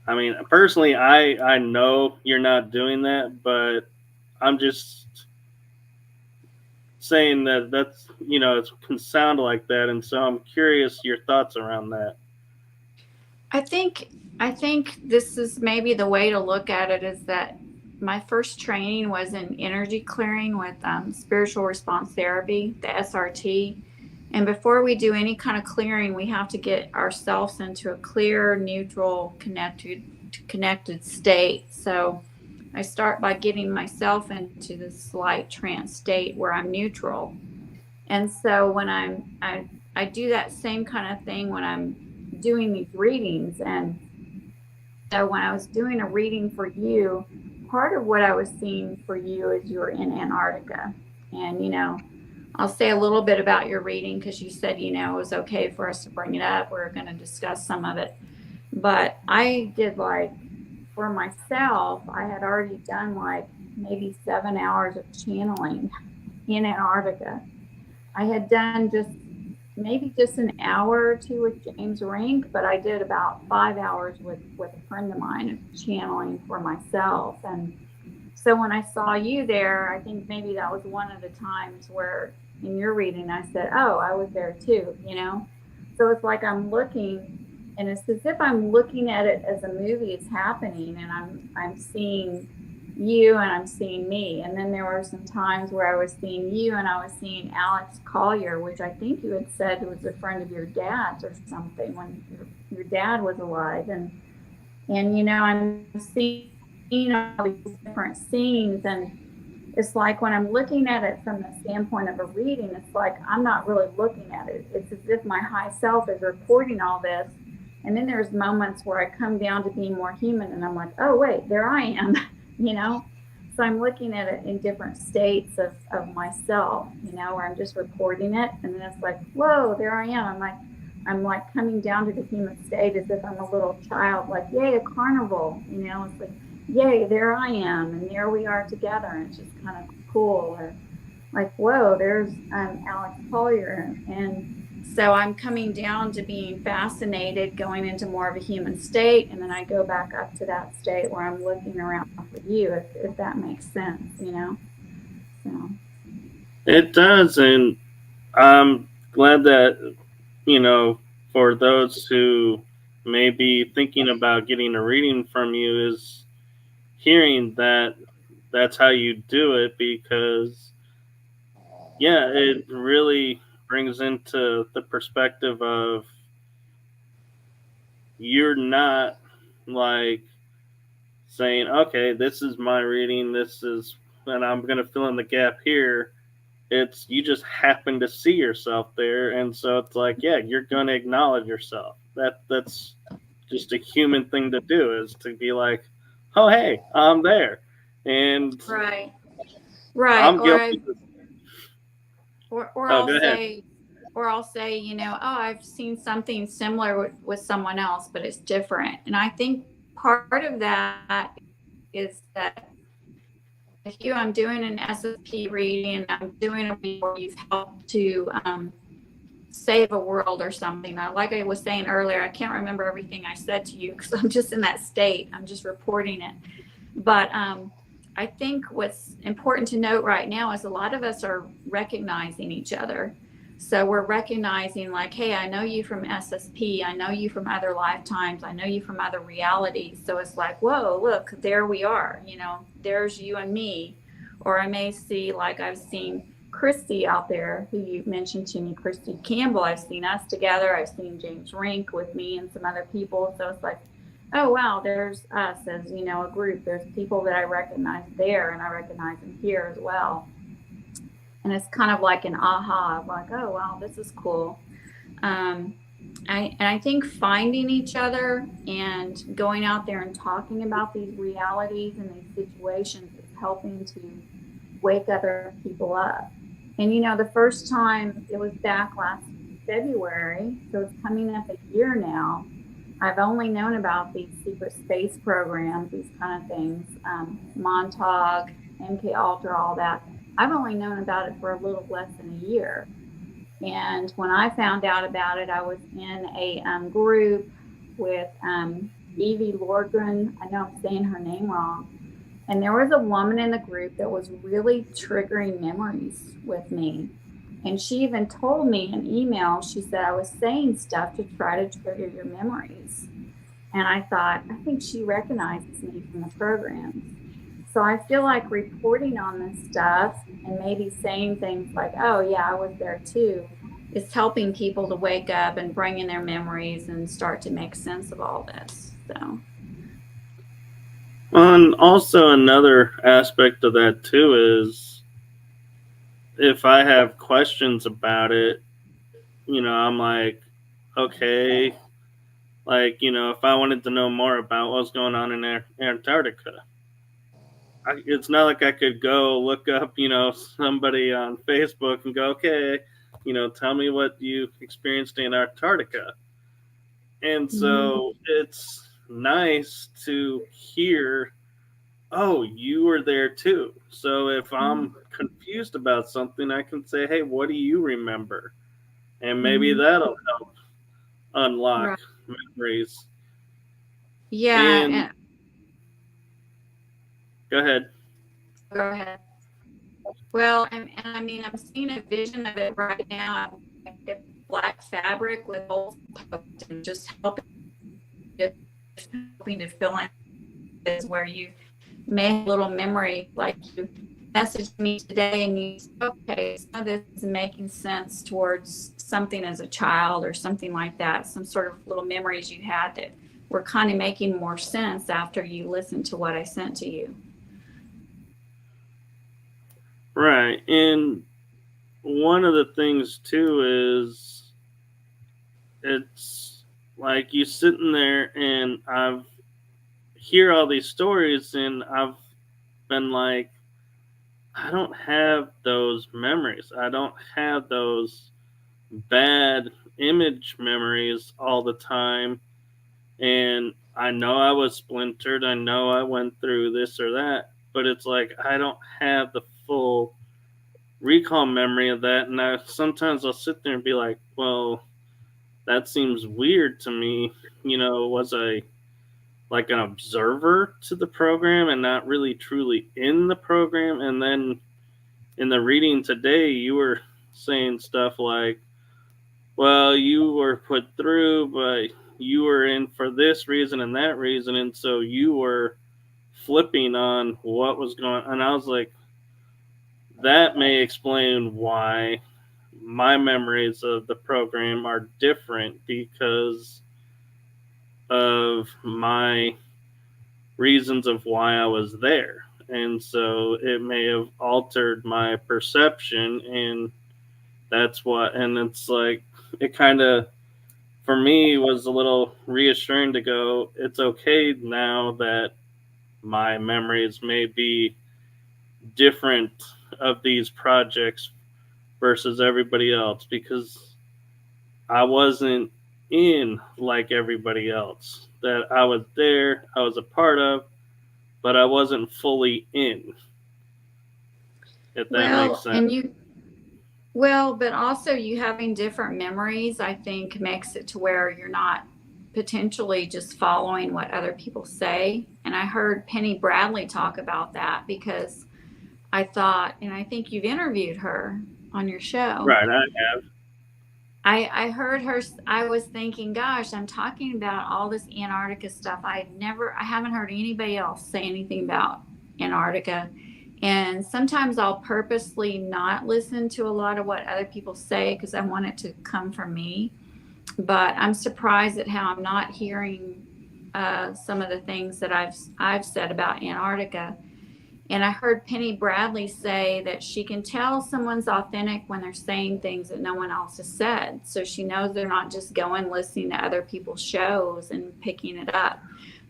I mean, personally, I know you're not doing that, but I'm just saying that's it can sound like that, and so I'm curious your thoughts around that. I think this is maybe the way to look at it, is that my first training was in energy clearing with spiritual response therapy, the SRT. And before we do any kind of clearing, we have to get ourselves into a clear, neutral, connected state. So I start by getting myself into this slight trance state where I'm neutral. And so when I do that same kind of thing when I'm doing these readings. And so when I was doing a reading for you, part of what I was seeing for you is you were in Antarctica. And, I'll say a little bit about your reading because you said, it was okay for us to bring it up. We're going to discuss some of it. But I did, like, for myself, I had already done like maybe 7 hours of channeling in Antarctica. I had done maybe just an hour or two with James Rink, but I did about 5 hours with a friend of mine of channeling for myself. And so when I saw you there, I think maybe that was one of the times where in your reading I said, oh, I was there too, So it's like I'm looking, and it's as if I'm looking at it as a movie is happening, and I'm seeing you and I'm seeing me. And then there were some times where I was seeing you and I was seeing Alex Collier, which I think you had said was a friend of your dad's or something when your dad was alive. And I'm seeing all these different scenes, and it's like when I'm looking at it from the standpoint of a reading, it's like I'm not really looking at it. It's as if my high self is reporting all this. And then there's moments where I come down to being more human and I'm like, oh, wait, there I am. So I'm looking at it in different states of myself, where I'm just reporting it. And then it's like, whoa, there I am. I'm like coming down to the human state as if I'm a little child, like, yay, a carnival, it's like, yay, there I am. And there we are together. And it's just kind of cool. Or like, whoa, there's Alex Collier. And so I'm coming down to being fascinated, going into more of a human state, and then I go back up to that state where I'm looking around for you, if that makes sense, So. It does, and I'm glad that, for those who may be thinking about getting a reading from you is hearing that that's how you do it, because, yeah, it really brings into the perspective of you're not like saying, okay, this is my reading, and I'm going to fill in the gap here. It's you just happen to see yourself there, and so it's like, yeah, you're going to acknowledge yourself. That's just a human thing to do, is to be like, oh, hey, I'm there. And right. I'm guilty. Or I'll say, oh, I've seen something similar with someone else, but it's different. And I think part of that is that if I'm doing an SSP reading and I'm doing a reading where you've helped to save a world or something. Like I was saying earlier, I can't remember everything I said to you because I'm just in that state. I'm just reporting it. But I think what's important to note right now is a lot of us are recognizing each other. So we're recognizing like, hey, I know you from SSP. I know you from other lifetimes. I know you from other realities. So it's like, whoa, look, there we are. There's you and me. Or I may see, like I've seen Christy out there, who you mentioned to me, Christy Campbell. I've seen us together. I've seen James Rink with me and some other people. So it's like, oh, wow, there's us as, a group. There's people that I recognize there, and I recognize them here as well. And it's kind of like an aha of like, oh, wow, this is cool. I think finding each other and going out there and talking about these realities and these situations is helping to wake other people up. And, the first time it was back last February, so it's coming up a year now. I've only known about these secret space programs, these kind of things, Montauk, MK Ultra, all that. I've only known about it for a little less than a year. And when I found out about it, I was in a group with Evie Lordgren. I know I'm saying her name wrong. And there was a woman in the group that was really triggering memories with me. And she even told me in email, she said I was saying stuff to try to trigger your memories. And I thought, I think she recognizes me from the programs. So I feel like reporting on this stuff and maybe saying things like, oh, yeah, I was there too, is helping people to wake up and bring in their memories and start to make sense of all this. So. And also another aspect of that too is if I have questions about it, I'm like, okay, like, if I wanted to know more about what's going on in Antarctica, it's not like I could go look up, somebody on Facebook and go, okay, tell me what you experienced in Antarctica. And so it's nice to hear, oh, you were there too. So if I'm confused about something, I can say, hey, what do you remember? And maybe that'll help unlock memories. Yeah. And go ahead. Go ahead. Well, and I mean, I'm seeing a vision of it right now. Like black fabric with holes and just helping to fill in is where you make a little memory, like you messaged me today and you said, okay, some of this is making sense towards something as a child or something like that, some sort of little memories you had that were kind of making more sense after you listened to what I sent to you. Right. And one of the things too is it's like you sitting there and I've hear all these stories and I've been like, I don't have those memories. I don't have those bad image memories all the time. And I know I was splintered. I know I went through this or that, but it's like I don't have the full recall memory of that. And sometimes I'll sit there and be like, well, that seems weird to me. Was I like an observer to the program and not really truly in the program? And then in the reading today, you were saying stuff like, well, you were put through, but you were in for this reason and that reason. And so you were flipping on what was going on. And I was like, that may explain why my memories of the program are different because of my reasons of why I was there. And so it may have altered my perception, and that's what, and it's like, it kind of, for me, was a little reassuring to go, it's okay now that my memories may be different of these projects versus everybody else, because I wasn't in like everybody else. That I was there, I was a part of, but I wasn't fully in. If that makes sense. But also you having different memories, I think, makes it to where you're not potentially just following what other people say. And I heard Penny Bradley talk about that because I thought, and I think you've interviewed her on your show. Right, I have. I heard her. I was thinking, gosh, I'm talking about all this Antarctica stuff. I haven't heard anybody else say anything about Antarctica. And sometimes I'll purposely not listen to a lot of what other people say because I want it to come from me. But I'm surprised at how I'm not hearing some of the things that I've said about Antarctica. And I heard Penny Bradley say that she can tell someone's authentic when they're saying things that no one else has said. So she knows they're not just going listening to other people's shows and picking it up.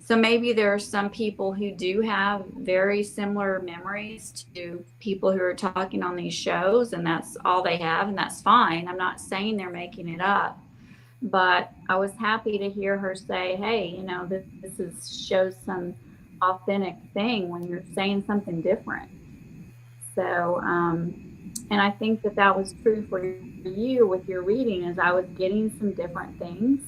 So maybe there are some people who do have very similar memories to people who are talking on these shows, and that's all they have, and that's fine. I'm not saying they're making it up. But I was happy to hear her say, hey, you know, shows some authentic thing when you're saying something different. So, and I think that was true for you with your reading, as I was getting some different things.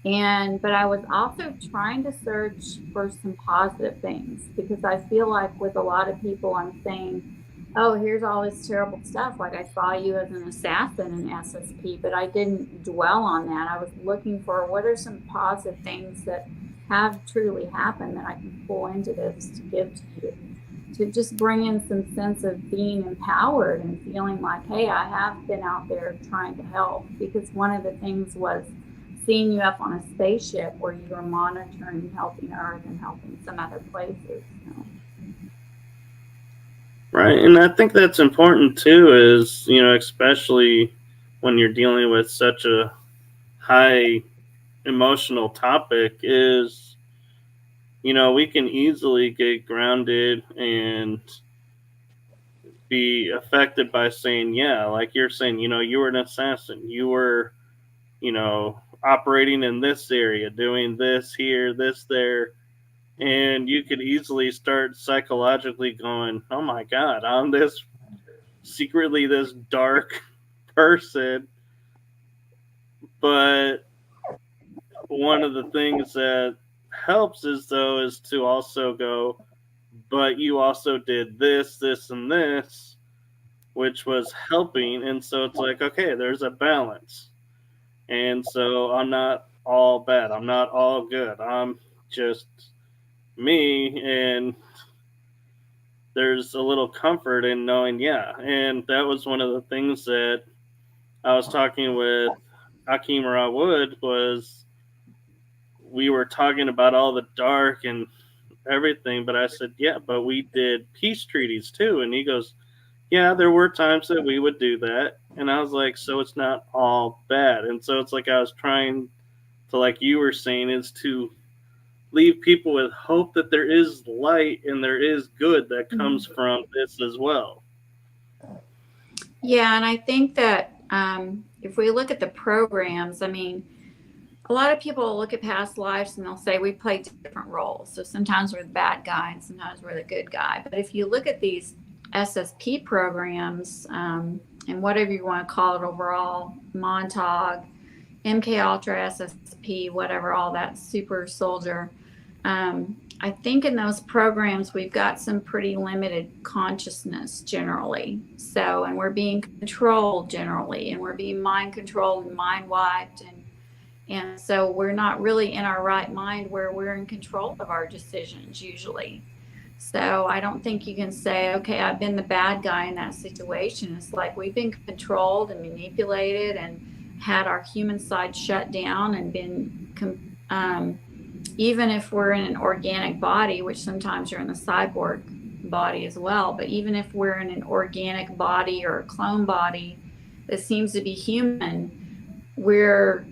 But I was also trying to search for some positive things, because I feel like with a lot of people, I'm saying, oh, here's all this terrible stuff. Like, I saw you as an assassin in SSP, but I didn't dwell on that. I was looking for what are some positive things that have truly happened that I can pull into this to give to you, to just bring in some sense of being empowered and feeling like, hey, I have been out there trying to help. Because one of the things was seeing you up on a spaceship where you were monitoring, helping Earth and helping some other places. So. Right, and I think that's important too, is, you know, especially when you're dealing with such a high emotional topic, is, you know, we can easily get grounded and be affected by saying, yeah, like you're saying, you know, you were an assassin, you were, you know, operating in this area, doing this here, this there. And you could easily start psychologically going, oh my God, I'm this secretly this dark person. But one of the things that helps is to also go, but you also did this, this, and this, which was helping. And so it's like, okay, there's a balance. And so I'm not all bad. I'm not all good. I'm just me. And there's a little comfort in knowing, yeah. And that was one of the things that I was talking with Akim Wood, was we were talking about all the dark and everything, but I said, yeah, but we did peace treaties too. And he goes, yeah, there were times that we would do that. And I was like, so it's not all bad. And so it's like I was trying to, like you were saying, is to leave people with hope that there is light and there is good that comes from this as well. Yeah, and I think that if we look at the programs, I mean, a lot of people look at past lives and they'll say we played different roles. So sometimes we're the bad guy and sometimes we're the good guy. But if you look at these SSP programs, and whatever you want to call it overall, Montauk, MK Ultra, SSP, whatever, all that super soldier, I think in those programs we've got some pretty limited consciousness generally. So, and we're being controlled generally, and we're being mind controlled and mind wiped, and so we're not really in our right mind where we're in control of our decisions usually. So I don't think you can say, okay, I've been the bad guy in that situation. It's like we've been controlled and manipulated and had our human side shut down and been, even if we're in an organic body, which sometimes you're in the cyborg body as well, but even if we're in an organic body or a clone body that seems to be human, we're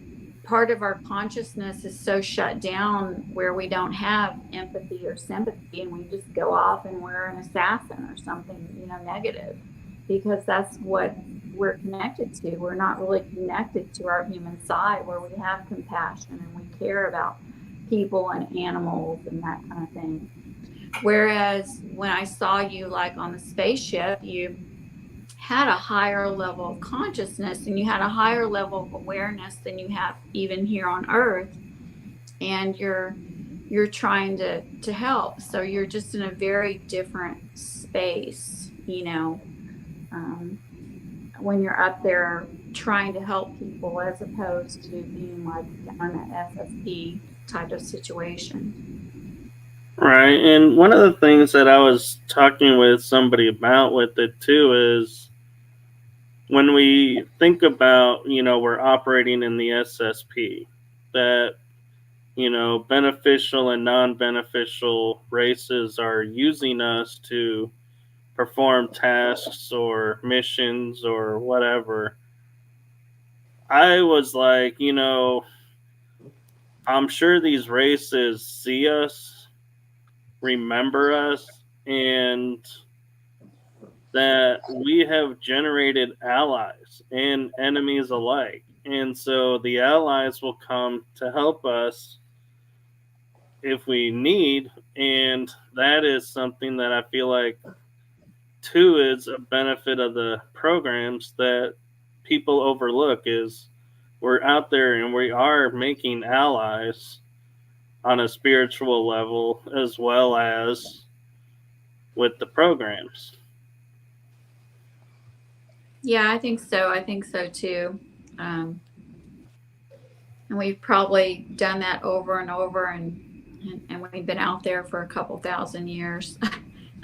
part of our consciousness is so shut down where we don't have empathy or sympathy, and we just go off and we're an assassin or something, you know, negative, because that's what we're connected to. We're not really connected to our human side where we have compassion and we care about people and animals and that kind of thing. Whereas when I saw you like on the spaceship, you had a higher level of consciousness and you had a higher level of awareness than you have even here on Earth, and you're trying to help. So you're just in a very different space, you know, when you're up there trying to help people, as opposed to being like on an SSP type of situation. Right. And one of the things that I was talking with somebody about with it too is when we think about, you know, we're operating in the SSP, that, beneficial and non-beneficial races are using us to perform tasks or missions or whatever. I was like, I'm sure these races see us, remember us, and that we have generated allies and enemies alike. And so the allies will come to help us if we need. And that is something that I feel like, too, is a benefit of the programs that people overlook is we're out there and we are making allies on a spiritual level as well as with the programs. Yeah, I think so. I think so too. And we've probably done that over and over, and we've been out there for a couple thousand years.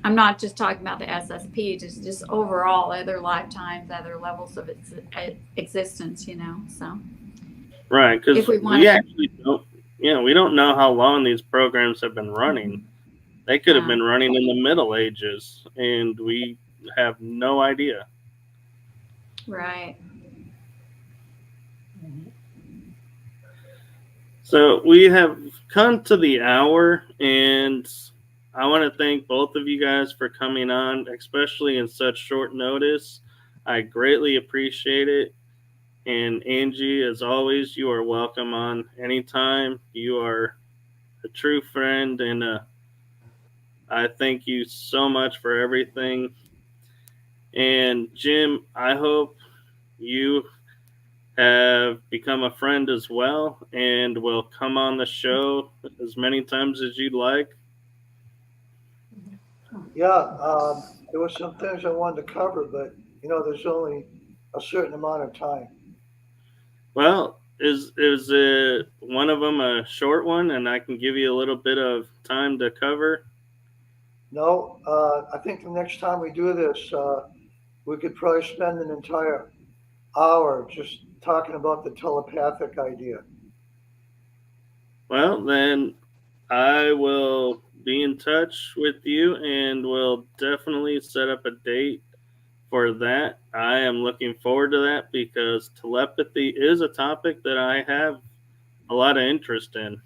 I'm not just talking about the SSP, just overall other lifetimes, other levels of its existence, so. Right, because we actually don't, we don't know how long these programs have been running. They could have been running in the Middle Ages, and we have no idea. Right. So we have come to the hour, and I want to thank both of you guys for coming on, especially in such short notice. I greatly appreciate it. And Angie, as always, you are welcome on anytime. You are a true friend, and I thank you so much for everything. And Jim, I hope you have become a friend as well and will come on the show as many times as you'd like. Yeah, there were some things I wanted to cover, but there's only a certain amount of time. Well, is it one of them a short one, and I can give you a little bit of time to cover? No, I think the next time we do this, we could probably spend an entire hour just talking about the telepathic idea. Well, then I will be in touch with you, and we'll definitely set up a date for that. I am looking forward to that because telepathy is a topic that I have a lot of interest in.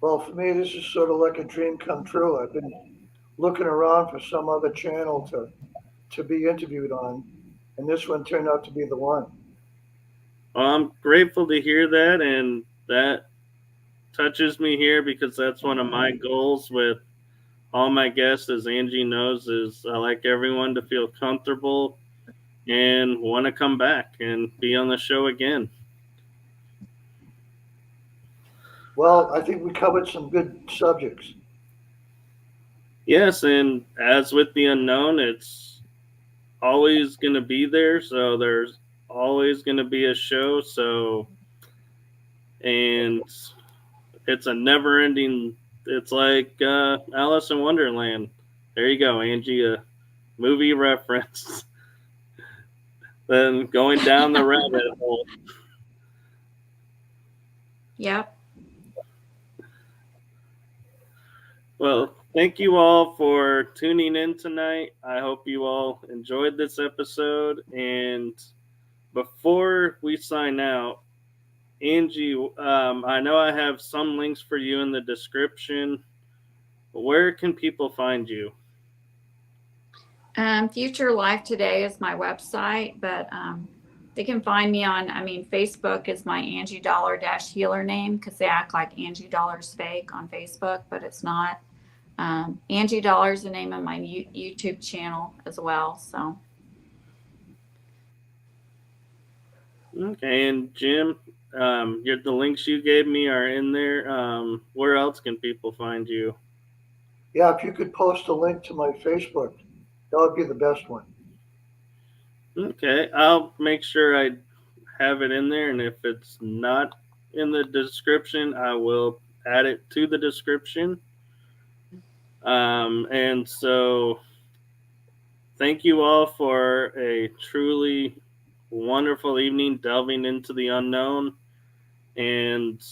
Well, for me, this is sort of like a dream come true. I've been looking around for some other channel to be interviewed on, and this one turned out to be the one. Well, I'm grateful to hear that, and that touches me here because that's one of my goals with all my guests, as Angie knows, is I like everyone to feel comfortable and want to come back and be on the show again. Well, I think we covered some good subjects. Yes, and as with the unknown, it's always going to be there, so there's always going to be a show. So, and it's a never-ending. It's like Alice in Wonderland. There you go, Angie, a movie reference. Then going down the rabbit hole. Yep. Well, thank you all for tuning in tonight. I hope you all enjoyed this episode. And before we sign out, Angie, I know I have some links for you in the description. Where can people find you? Future Life Today is my website, but they can find me on, Facebook is my Angie Dollar healer name because they act like Angie Dollar's fake on Facebook, but it's not. Angie Dollar is the name of my YouTube channel as well. So. Okay, and Jim, the links you gave me are in there. Where else can people find you? Yeah, if you could post a link to my Facebook, that would be the best one. Okay, I'll make sure I have it in there, and if it's not in the description, I will add it to the description. And so thank you all for a truly wonderful evening delving into the unknown. And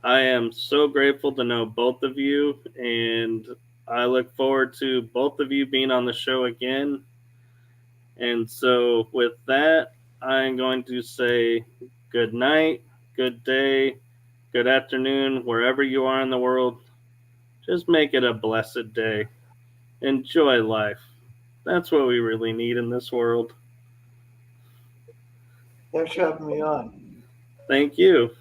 I am so grateful to know both of you, and I look forward to both of you being on the show again. And so with that, I'm going to say good night, good day, good afternoon, wherever you are in the world. Just make it a blessed day. Enjoy life. That's what we really need in this world. Thanks for having me on. Thank you.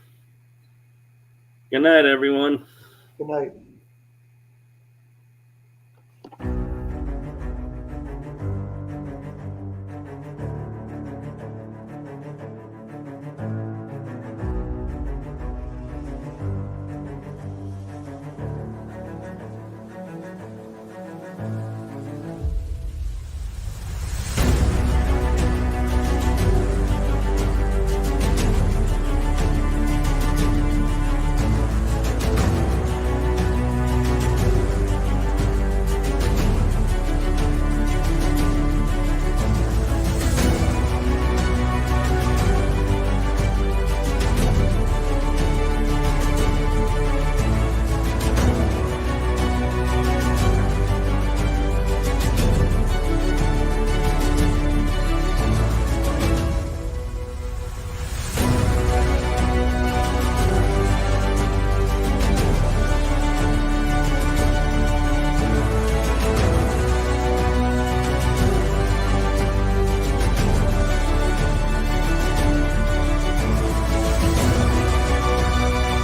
Good night, everyone. Good night.